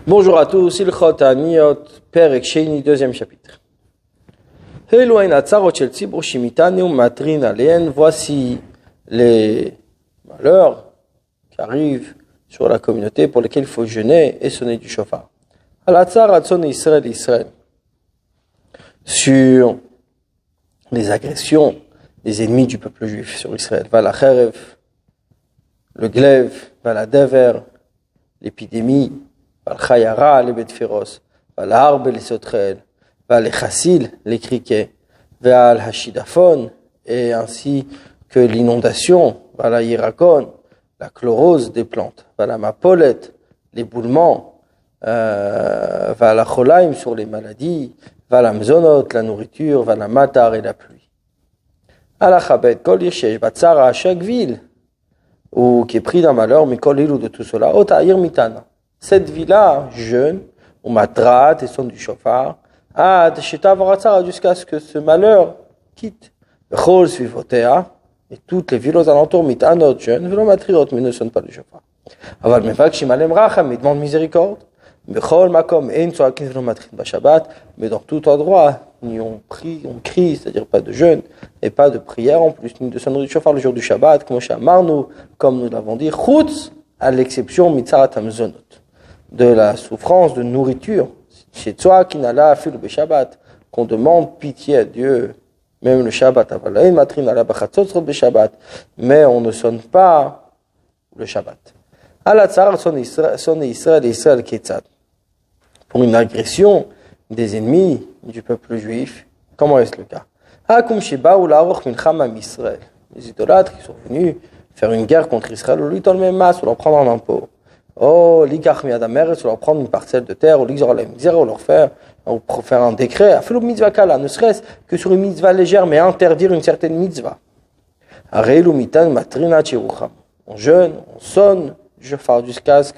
Bonjour à tous, Ilchot Aniyot, Perek Sheni, deuxième chapitre. Voici les malheurs qui arrivent sur la communauté pour lesquels il faut jeûner et sonner du shofar. Sur les agressions des ennemis du peuple juif sur Israël. Valacherev, le glaive, Valadever, l'épidémie, Valchayara, les bêtes féroces, Valharbe, les sauterelles, Valechassil, les criquets, Valhashidafon, et ainsi que l'inondation, Valayirakon, la chlorose des plantes, Valamapolet, l'éboulement, Valacholaim sur les maladies, Valamzonot, la nourriture, Valamatar et la pluie. Alachabet, Kol Yeshesh, Batsara, à chaque ville, ou qui est pris d'un malheur, mais Kol Ilou de tout cela, Otaïr Mitana. Cette vie-là jeûne, ou matrat, et sonne du shofar, jusqu'à ce que ce malheur quitte. Chol suivotea, et toutes les villes aux alentours, mitanot jeûne, velo matriot, mais ne sonne pas du shofar. Aval mevak shimalem racham, il demande miséricorde. Bechol makom, ein tzoakin velo matrit bashabbat, mais dans tout endroit, on crie, c'est-à-dire pas de jeûne, et pas de prière en plus, ni de sonnerie du shofar le jour du Shabbat, comme nous l'avons dit, chutz, à l'exception mitzarat hamzonot, de la souffrance de nourriture, chez toi qui n'a la fil le Shabbat, qu'on demande pitié à Dieu, même le Shabbat, mais on ne sonne pas le Shabbat. Pour une agression des ennemis du peuple juif, comment est-ce le cas? Les idolâtres qui sont venus faire une guerre contre Israël, ou lui dans le même masse, ou leur prendre un impôt. Oh, l'ikach miadamer, ou leur prendre une parcelle de terre, ou l'ixoralem, ou leur faire un décret, afilou mitzvah kala, ne serait-ce que sur une mitzvah légère, mais interdire une certaine mitzvah. Areilu mitan matrina chirucham. On jeûne, on sonne, je fais jusqu'à ce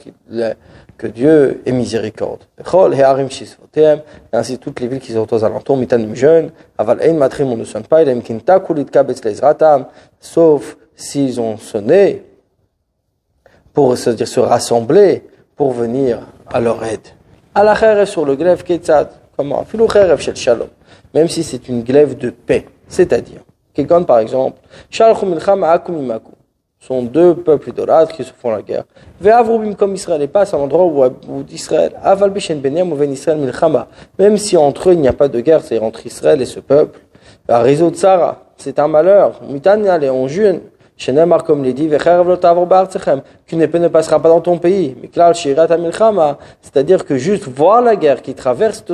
que Dieu ait miséricorde. Bechol hearim shisvotem, et ainsi toutes les villes qui sont aux alentours, mitan jeûne, aval ein matrim, on ne sonne pas, ilem kintaku litkabetz leizratam, sauf s'ils ont sonné pour se rassembler pour venir à leur aide. À la kherev sur le glaive ketzad, comment? Filou kherev shel shalom, même si c'est une glaive de paix, c'est-à-dire, quelqu'un par exemple, shalchu milchama akum imakum, sont deux peuples idolâtres qui se font la guerre. Ve'avrubim comme Israël et passe à l'endroit où d'Israël, aval bishen benyam ou ven Israël milchama, même si entre eux il n'y a pas de guerre, c'est entre Israël et ce peuple. Réseau de Sarah, c'est un malheur. Mitan et on jeûne. Shenemar comme l'a dit, qu'une épée ne passera pas dans ton pays. Miklal shirat milchama, c'est-à-dire que juste voir la guerre qui traverse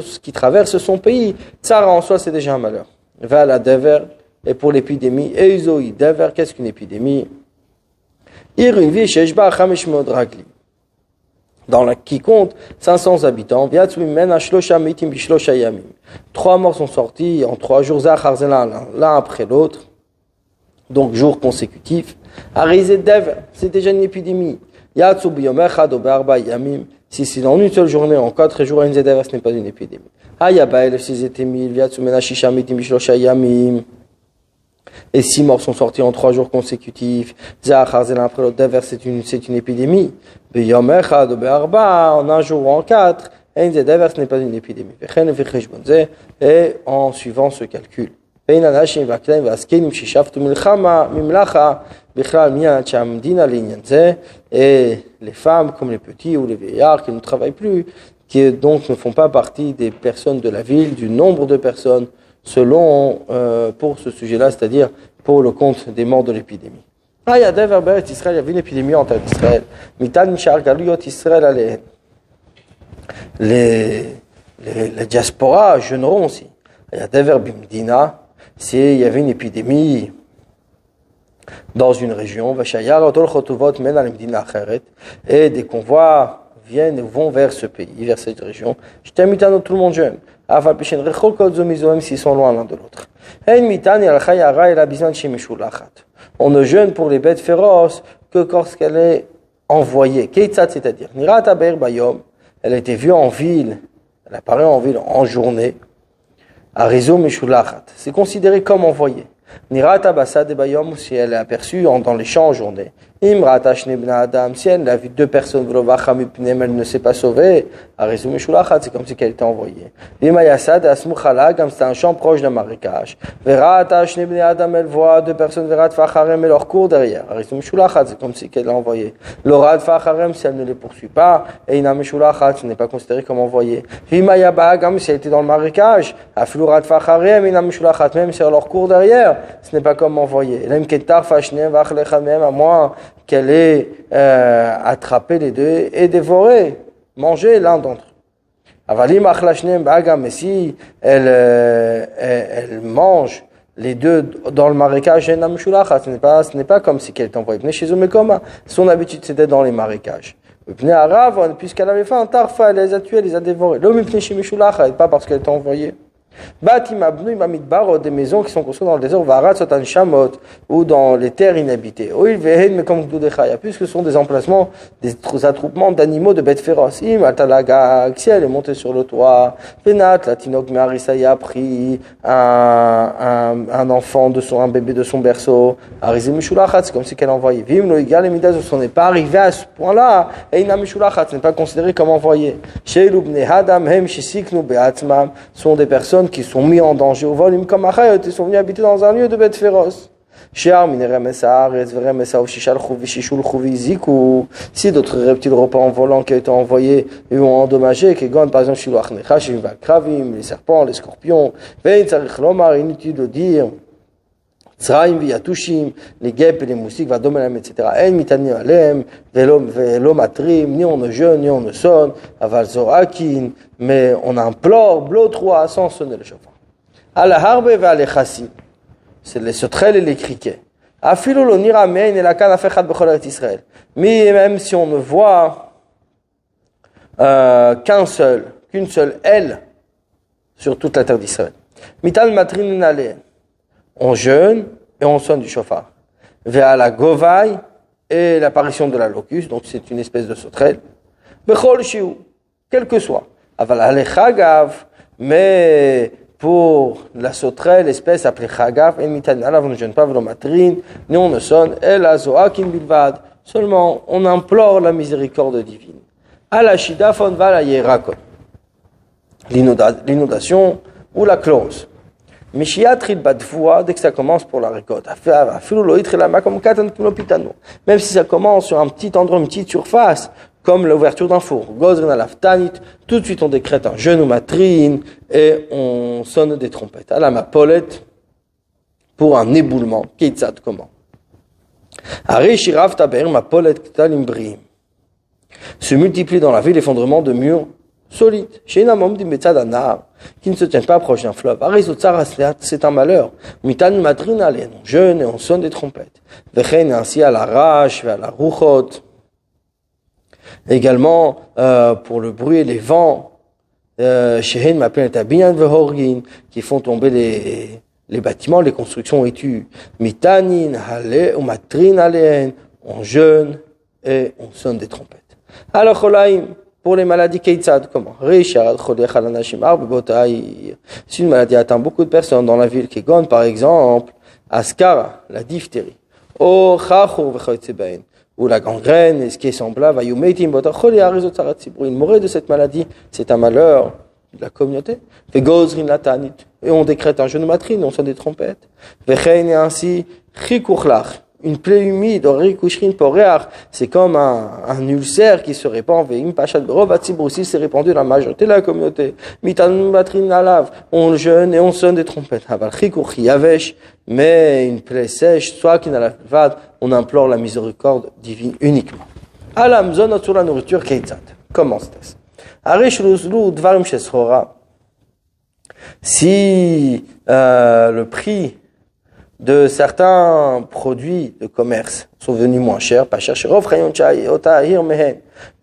son pays, Sarah en soi c'est déjà un malheur. Va la dever, et pour l'épidémie, eizoi dever, qu'est-ce qu'une épidémie? Une ville sheshba chamesh meod ragli, dans la qui compte 500 habitants. Trois morts sont sortis en 3 jours, l'un après l'autre, donc jours consécutifs. Arizé dev, c'est déjà une épidémie. Si c'est en une seule journée, en 4 jours, ce n'est pas une épidémie. Et 6 morts sont sortis en 3 jours consécutifs. C'est une épidémie. En un jour ou en 4, ce n'est pas une épidémie. Et en suivant ce calcul. Et les femmes comme les petits ou les vieillards qui ne travaillent plus, qui donc ne font pas partie des personnes de la ville, du nombre de personnes, selon, pour ce sujet-là, c'est-à-dire pour le compte des morts de l'épidémie. Il y avait une épidémie en terre d'Israël. Les diasporas jeûneront aussi. Il y a Dever Bimdina, s'il y avait une épidémie dans une région, et des convois vont vers ce pays, vers cette région. Tout le monde jeûne. Même s'ils sont loin l'un de l'autre. On ne jeûne pour les bêtes féroces que lorsqu'elle est envoyée. C'est-à-dire, elle a été vue en ville, elle apparaît en ville en journée. Arizo Meshulachat, c'est considéré comme envoyée. Nirata Basad Bayom, si elle est aperçue dans les champs en journée. Si elle a vu deux personnes, elle ne s'est pas sauvée, c'est comme si elle était envoyée. C'est un champ proche d'un marécage. Elle voit deux personnes, et leur court derrière. C'est comme si elle l'a envoyée. Si elle ne les poursuit pas, ce n'est pas considéré comme envoyé. Si elle était dans le marécage, même si elle leur court derrière, ce n'est pas comme envoyé. À moins qu'elle ait attrapé les deux et dévoré, mangé l'un d'entre eux. Mais si elle mange les deux dans le marécage, ce n'est pas comme si elle était envoyée. Son habitude c'était dans les marécages. Puisqu'elle avait faim, Tarfa, elle les a tués, elle les a dévorés. Pas parce qu'elle était envoyée. Des maisons qui sont construites dans le désert, ou dans les terres inhabitées. Puisque ce sont des emplacements, des attroupements d'animaux, de bêtes féroces. Si elle est montée sur le toit, la Tinok Marissa a pris un enfant un bébé de son berceau, c'est comme si qu'elle envoyait. Ce n'est pas arrivé à ce point-là, ce n'est pas considéré comme envoyé. Sont des personnes qui sont mis en danger au vol, ils sont venus habiter dans un lieu de bêtes féroces. Si d'autres reptiles repas en volant qui ont été envoyés et ont endommagé, par exemple les serpents, les scorpions, inutile de dire les guêpes et les moustiques, etc. Ni on ne jeûne, ni on ne sonne, mais on implore, blotroa, sans sonner le chauffard. C'est les sauterelles et les criquets. Mais même si on ne voit qu'une seule aile sur toute la terre d'Israël. On jeûne et on sonne du chauffard. Vers la govaille et l'apparition de la locuste, donc c'est une espèce de sauterelle. Bechol shiu, quel que soit. Aval alechagav, mais pour la sauterelle, l'espèce appelée chagav, en mitan alav, on ne jeûne pas velomatrine, ni on ne sonne, el azoakin bilvad. Seulement, on implore la miséricorde divine. Alashida fon val yerakon. L'inondation ou la clause. Dès que ça commence pour la récolte, même si ça commence sur un petit endroit, une petite surface, comme l'ouverture d'un four, tout de suite on décrète un jeûne ou matrine et on sonne des trompettes. À la mapolette pour un éboulement. Comment? Se multiplient dans la ville l'effondrement de murs solides. Chez un homme qui ne se tiennent pas proche d'un fleuve. C'est un malheur. Mitan matrin alen, on jeûne et on sonne des trompettes. Vechen ainsi à la rage, à la rouchot. Également pour le bruit et les vents. Shehen m'appelle Tabinyan vehorgin, qui font tomber les bâtiments, les constructions et tuent. Mitanin hale ou matrin alen, on jeûne et on sonne des trompettes. Alors cholaim. Pour les maladies Keitzad, comment? Si une maladie atteint beaucoup de personnes dans la ville, Kegon, par exemple, Askara, la diphtérie, ou la gangrène, et ce qui est semblable, il mourrait de cette maladie, c'est un malheur de la communauté. Et on décrète un jeûne matrine, on sonne des trompettes. Et ainsi, une plaie humide, c'est comme un ulcère qui se répand, si c'est répandu dans la majorité de la communauté. On jeûne et on sonne des trompettes. Mais une plaie sèche, soit qui n'a la vade, on implore la miséricorde divine uniquement. Alamzon sur la nourriture, comment c'est-ce? Si le prix de certains produits de commerce sont venus moins chers, pas chers, que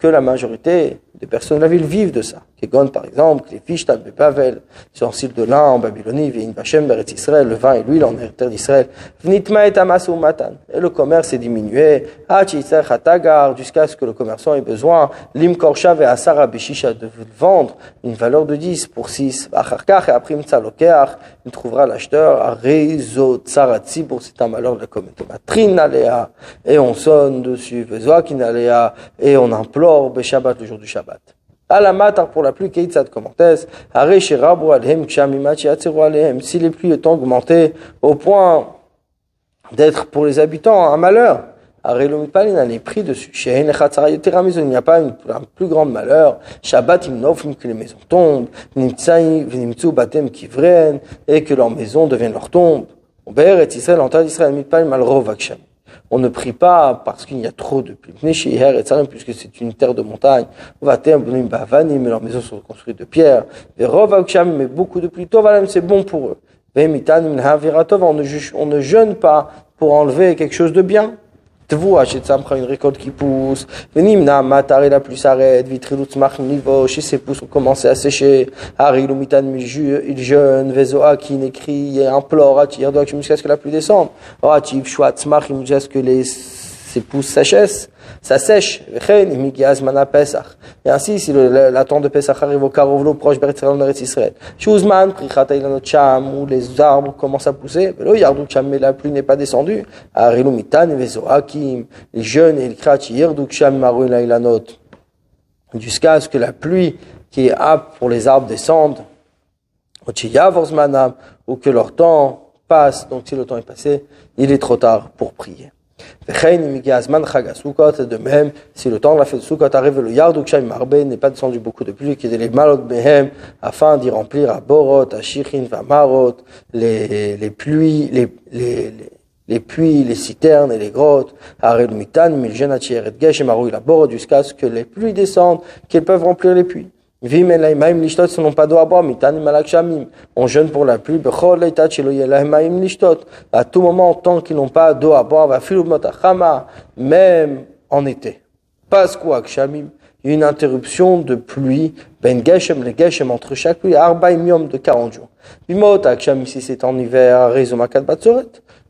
la majorité des personnes de la ville vivent de ça. Kegon, par exemple, les fiches de Bavel, ustensiles de lin en Babylonie, Vein Vachem, Beretz Israël, le vin et l'huile en terre d'Israël, Vnitma et Tamas ou Matan. Et le commerce est diminué, Hachitzer Hatagar, jusqu'à ce que le commerçant ait besoin, Lim Korshav et Asara Bishisha de vendre une valeur de 10 pour 6, Acharkach et Aprim Tzalokeach, il trouvera l'acheteur, Arezo Tsaratzi, pour c'est un malheur de la communauté. Matrin Aléa, et on sonne dessus, Vezoakin Aléa, et on implore Beshabbat le jour du Shabbat. Alamatar pour la pluie, Keitzad commentes, Aresherabu Alhem Kshamimachi Atzeru Alhem, si les pluies ont augmenté au point d'être pour les habitants un malheur, Arelomipalin a les pris dessus, Shehen Echatzara Yotera Maison, il n'y a pas un plus grand malheur, Shabbat Imnofim que les maisons tombent, Nimtsaï Vnimtsu Batem Kivren, et que leurs maisons deviennent leur tombe. Ober et Israël, en terre d'Israël, Mitpalim Malrov Aksham. On ne prie pas parce qu'il y a trop de pluie, puisque c'est une terre de montagne. Mais leurs maisons sont construites de pierre. Mais beaucoup de pluie, c'est bon pour eux. On ne jeûne pas pour enlever quelque chose de bien. Une récolte qui pousse, la pluie s'arrête, et ses pousses ont commencé à sécher, il jeûne, Vezoakin écrit et implore, jusqu'à ce que la pluie descende, jusqu'à ce que ses pousses ça sèche, et ainsi si la temps de Pesach arrive au Karovlo proche d'Eretz Israël, où les arbres commencent à pousser, mais la pluie n'est pas descendue, les jeunes et les krach jusqu'à ce que la pluie qui est apte pour les arbres descende, ou que leur temps passe, donc si le temps est passé, il est trop tard pour prier. De même, si le temps de la fête de Sukkot arrive, le Yarduk Shaim Marbe n'est pas descendu beaucoup de pluie, qui est les malot behem, afin d'y remplir à Borot, à Shichin, à Marot, les puits, les citernes et les grottes, à Relumitan, Miljenati et Geshem, à la Borot, jusqu'à ce que les pluies descendent, qu'ils peuvent remplir les puits. Ce n'ont pas d'eau à boire, on jeûne pour la pluie, à tout moment, tant qu'ils n'ont pas d'eau à boire, même en été. Parce quoi, une interruption de pluie, ben geshem, les geshem entre chaque pluie, arbaim yom de 40 jours. Si c'est en hiver,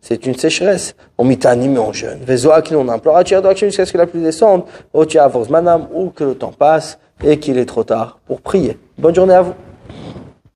c'est une sécheresse. On mitanim et on jeûne. Vezoakin, on implore, jusqu'à ce que la pluie descende, ou que le temps passe, et qu'il est trop tard pour prier. Bonne journée à vous.